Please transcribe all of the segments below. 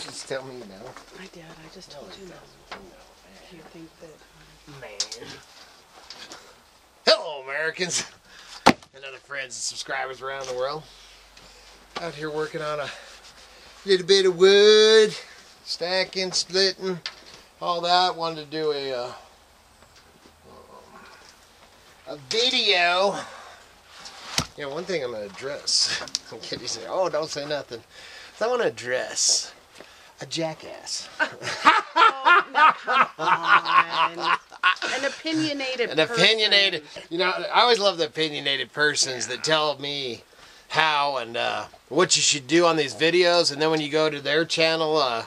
just tell me now. I did. I just told you no. Do you think that... Man. Hello, Americans. And other friends and subscribers around the world. Out here working on a little bit of wood. Stacking, splitting, all that. Wanted to do a video. You know, one thing I'm going to address. Kitty said, "Oh, don't say nothing." So I want to address a jackass. Oh, now come on. An opinionated person. You know, I always love the opinionated persons that tell me how and what you should do on these videos, and then when you go to their channel,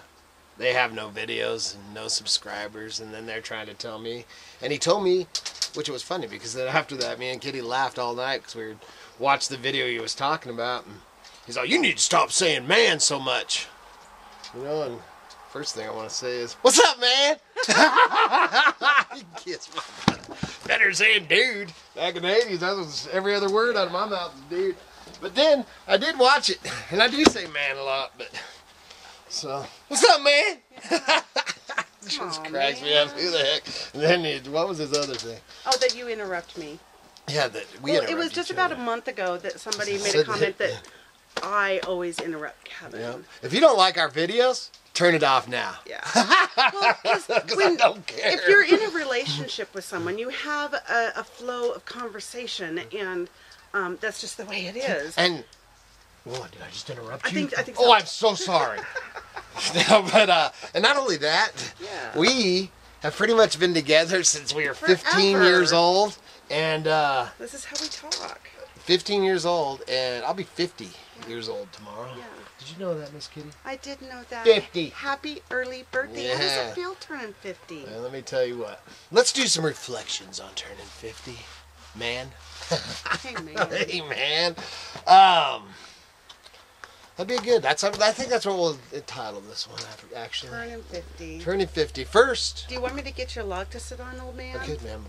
they have no videos and no subscribers, and then they're trying to tell me. And he told me, which was funny, because then after that, me and Kitty laughed all night because we watched the video he was talking about, and he's like, "You need to stop saying man so much." You know, and first thing I want to say is, "What's up, man?" You kiss my butt. Better saying dude. Back in the 80s, that was every other word out of my mouth was dude. But then, I did watch it, and I do say man a lot, but... So, what's up, man? Just cracks me up. Who the heck? And then, what was his other thing? Oh, that you interrupt me. Yeah, that we Well, it was just about a month ago that somebody made a comment that I always interrupt Kevin. Yeah. If you don't like our videos, turn it off now. Yeah. Well, because I don't care. If you're in a relationship with someone, you have a flow of conversation, and that's just the way it is. And, what, did I just interrupt you? I think so. Oh, I'm so sorry. No, but, and not only that, we have pretty much been together since we were 15 years old. And, this is how we talk. 15 years old, and I'll be 50 years old tomorrow. Yeah. Did you know that, Miss Kitty? I did know that. 50. Happy early birthday. Yeah. How does it feel turning 50? Well, let me tell you what. Let's do some reflections on turning 50. Man. Hey, man. Hey, man. That'd be good. I think that's what we'll entitle this one, actually. Turning 50. Turning 50. First. Do you want me to get your log to sit on, old man? Okay, ma'am.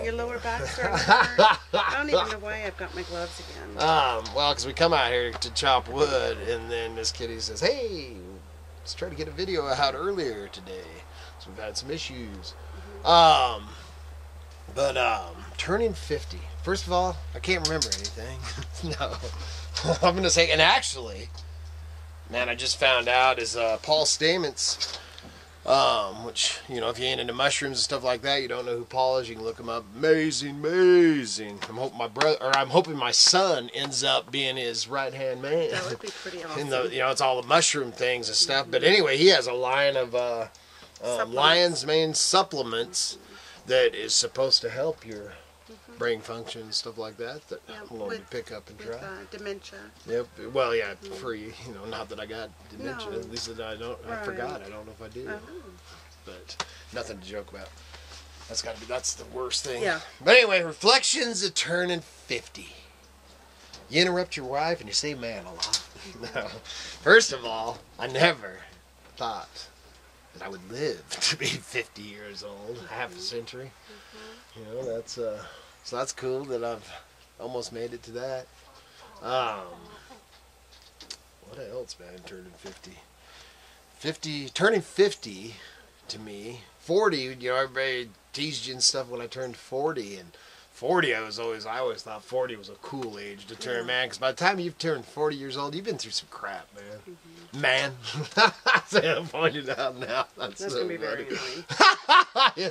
Your lower back's starting to hurt. I don't even know why I've got my gloves again. Well, because we come out here to chop wood, and then Miss Kitty says, "Hey, let's try to get a video out earlier today." So we've had some issues. Turning 50. First of all, I can't remember anything. No. I'm going to say, and actually, man, I just found out is Paul Stamets, which, you know, if you ain't into mushrooms and stuff like that, you don't know who Paul is, you can look him up. Amazing. I'm hoping my son ends up being his right-hand man. That would be pretty awesome. You know, it's all the mushroom things and stuff. But anyway, he has a line of lion's mane supplements that is supposed to help your brain function and stuff like that I'm going to pick up and try. Dementia. Yep. Well, yeah, free. You know, not that I got dementia. No. At least that I don't. I forgot. I don't know if I do. But nothing to joke about. That's the worst thing. Yeah. But anyway, reflections of turning 50. You interrupt your wife and you say man a lot. No. First of all, I never thought that I would live to be 50 years old, half a century. You know, that's so that's cool that I've almost made it to that. What else, man? Turning 50. Turning 50 to me. 40, you know, everybody teased you and stuff when I turned 40, and 40 I always thought 40 was a cool age to turn, man, because by the time you've turned 40 years old, you've been through some crap, man. Man. I'm pointing out now. That's so going to be very annoying.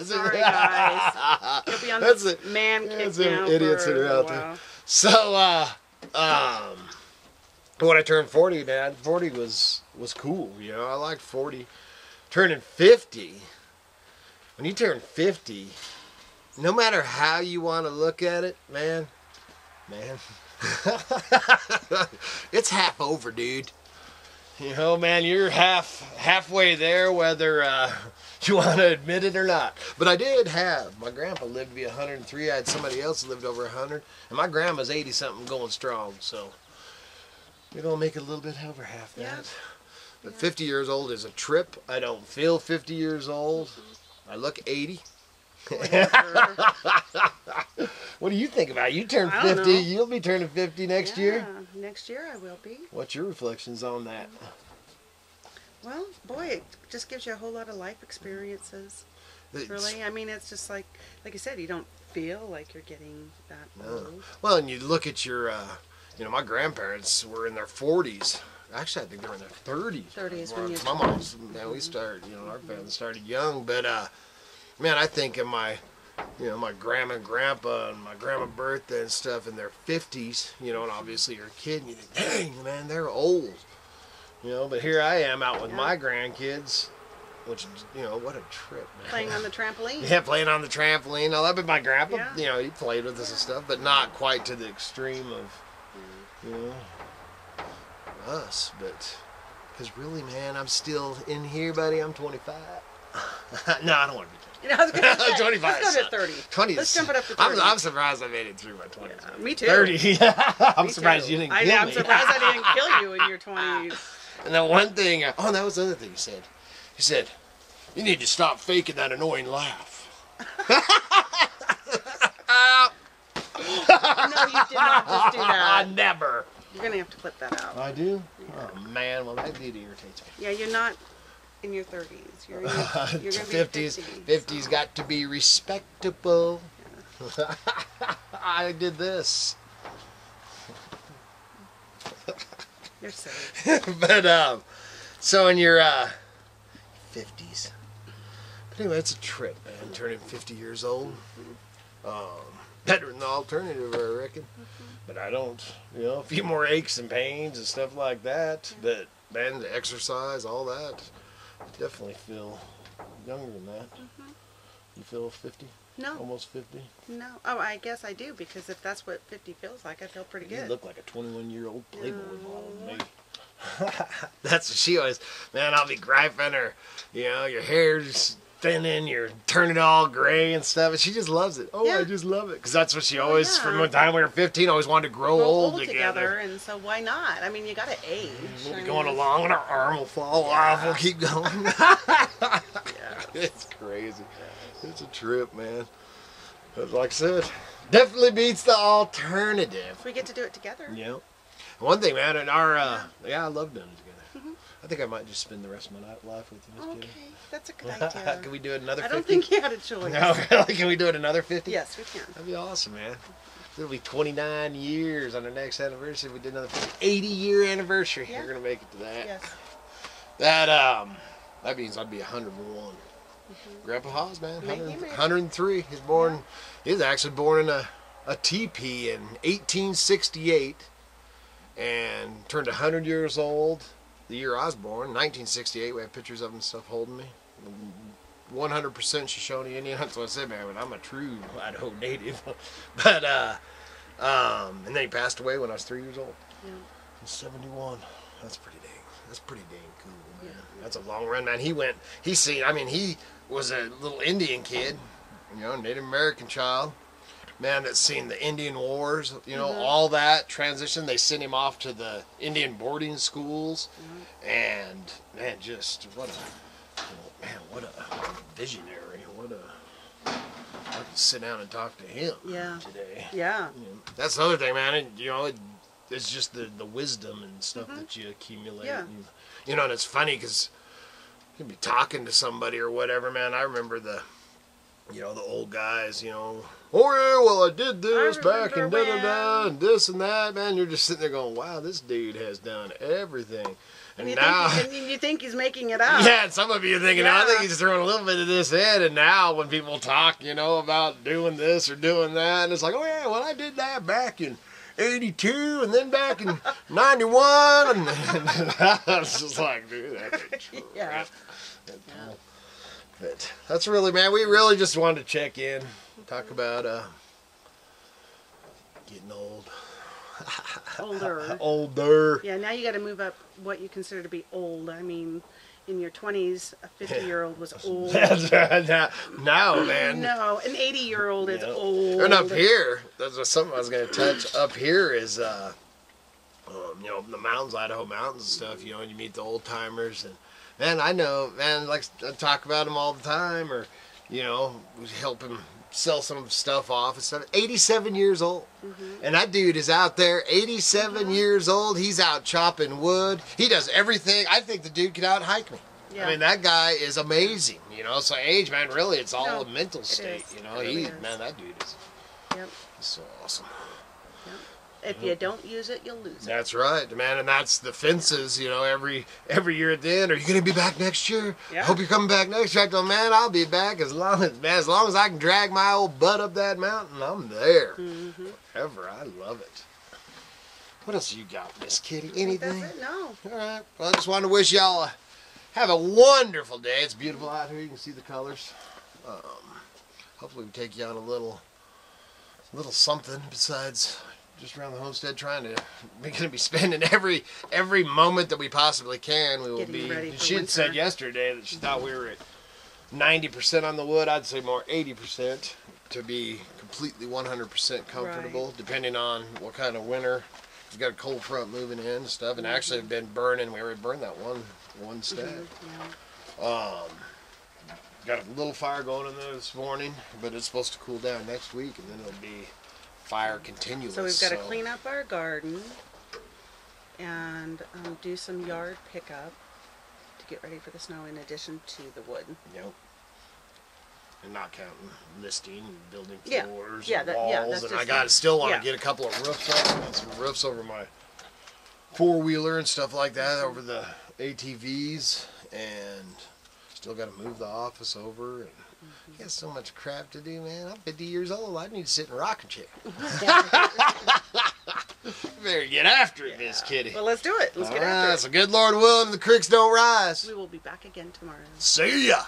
Sorry, guys. You'll be on the man kick now idiots for that are a out while. there. So, when I turned 40, man, 40 was cool, you know. I liked 40. Turning 50, when you turn 50, no matter how you want to look at it, man, it's half over, dude. You know, man, you're halfway there, whether you want to admit it or not. But I did have, my grandpa lived to be 103. I had somebody else who lived over 100. And my grandma's 80-something going strong. So we're going to make it a little bit over half that. Yeah. But 50 years old is a trip. I don't feel 50 years old. I look 80. What do you think about it? You turn 50. You'll be turning 50 next year. Next year I will be. What's your reflections on that? Well, boy, it just gives you a whole lot of life experiences. Really, I mean, it's just like you said, you don't feel like you're getting that old. Well, and you look at your, my grandparents were in their 40s. Actually, I think they were in their 30s. 30s when you. My mom's, man, we started, our family started young, but man, I think of my, my grandma and grandpa and my grandma Bertha and stuff in their 50s, and obviously you're a kid and you think, dang, man, they're old. But here I am out with my grandkids, which, what a trip, man. Playing on the trampoline. Yeah, playing on the trampoline. All that, but my grandpa, Yeah. He played with us and stuff, but not quite to the extreme of, us. But, because really, man, I'm still in here, buddy. I'm 25. No, I don't want to be 20. I was going to say, 25. Let's go to 30. 20 Let's jump it up to 30. I'm surprised I made it through my 20s. Yeah, me too. 30. I'm Me surprised too. you didn't kill me. I'm surprised I didn't kill you in your 20s. And then one thing, that was the other thing he said. He said, you need to stop faking that annoying laugh. No, you did not just do that. Never. You're going to have to clip that out. I do? Yeah. Oh, man. Well, that did irritates me. Yeah, you're not in your 30s. You're going to be 50s. 50s. 50s got to be respectable. Yeah. I did this. You're silly. But, so in your 50s. But anyway, it's a trip, man, turning 50 years old. Better than the alternative, I reckon. But I don't, a few more aches and pains and stuff like that. But, man, the exercise, all that, I definitely feel younger than that. You feel 50? No. Almost 50? No. Oh, I guess I do, because if that's what 50 feels like, I feel pretty good. You look like a 21-year-old Playboy model to me. That's what she always, man, I'll be griping her, your hair's thinning, you're turning all gray and stuff, and she just loves it. Oh, Yeah. I just love it. Because that's what she always, from the time we were 15, always wanted to grow old together. And so why not? I mean, you got to age. We'll be going along and our arm will fall off. We'll keep going. Yeah. It's crazy. It's a trip, man. But like I said, definitely beats the alternative. We get to do it together. Yeah. One thing, man, in our, I love doing it together. I think I might just spend the rest of my life with you, Miss Okay, Jenny. that's a good idea. Can we do it another 50? I don't think you had a choice. No, really? Can we do it another 50? Yes, we can. That'd be awesome, man. It'll be 29 years on our next anniversary. We did another 80-year anniversary. Yeah. We're going to make it to that. Yes. That means I'd be 101. Grandpa Haas, man, 100. 103. He's born, he was actually born in a teepee in 1868 and turned 100 years old the year I was born, 1968. We have pictures of him and stuff holding me. 100% Shoshone Indian. That's what I said, man. But I'm a true Idaho native. But and then he passed away when I was 3 years old. Yeah. He's 71. That's pretty dang cool, man. Yeah. That's a long run, man. He was a little Indian kid, Native American child. Man, that's seen the Indian Wars, all that transition. They sent him off to the Indian boarding schools, and man, just what a visionary. I could sit down and talk to him today. Yeah. That's the other thing, man. It's just the wisdom and stuff that you accumulate. Yeah. And, and it's funny because you can be talking to somebody or whatever, man. I remember the old guys, oh yeah, well I did this back and da-da-da and this and that, man. You're just sitting there going, wow, this dude has done everything. And now... you think he's making it up. Yeah, and some of you are thinking, I think he's throwing a little bit of this in, and now when people talk, about doing this or doing that, and it's like, oh yeah, well I did that back in 82 and then back in 91, and I was just like, dude, that's true. Yeah. But that's really, man, we really just wanted to check in, talk about getting old. Older. Yeah, now you got to move up what you consider to be old. I mean, in your 20s, a 50-year-old was old. Now, man. No, an 80-year-old is old. And up here, that's something I was going to touch. Up here is, the mountains, Idaho mountains and stuff, and you meet the old timers. And, man, I know, man, like I talk about them all the time, or, we help them sell some stuff off and stuff. 87 years old. And that dude is out there, 87 years old. He's out chopping wood. He does everything. I think the dude could out hike me. Yeah. I mean, that guy is amazing, you know. So age, man, really, it's all a mental state, you know. Man, that dude is he's so awesome. If you don't use it, you'll lose it. That's right, man, and that's the fences, you know, every year at the end. Are you going to be back next year? Yeah. I hope you're coming back next year. I go, man, I'll be back as long as I can drag my old butt up that mountain, I'm there. Forever. I love it. What else you got, Miss Kitty? Anything? That's it? No. All right. Well, I just wanted to wish y'all have a wonderful day. It's beautiful out here. You can see the colors. Hopefully we take you on a little something besides just around the homestead, we're going to be spending every moment that we possibly can. We will Getting ready for She had winter. said yesterday that she thought we were at 90% on the wood. I'd say more 80% to be completely 100% comfortable, depending on what kind of winter. We've got a cold front moving in and stuff, and actually have been burning. We already burned that one stack. Got a little fire going in there this morning, but it's supposed to cool down next week, and then it'll be fire continuous. So we've got to clean up our garden and do some yard pickup to get ready for the snow in addition to the wood. Yep. And not counting listing, building floors, and walls, and I still want to get a couple of roofs up, get some roofs over my four-wheeler and stuff like that, over the ATVs, and still got to move the office over, and got so much crap to do, man. I'm 50 years old. I need to sit in a rocking chair. Better get after it, Miss Kitty. Well, let's do it. Let's get after it. So good Lord willing, the creeks don't rise. We will be back again tomorrow. See ya.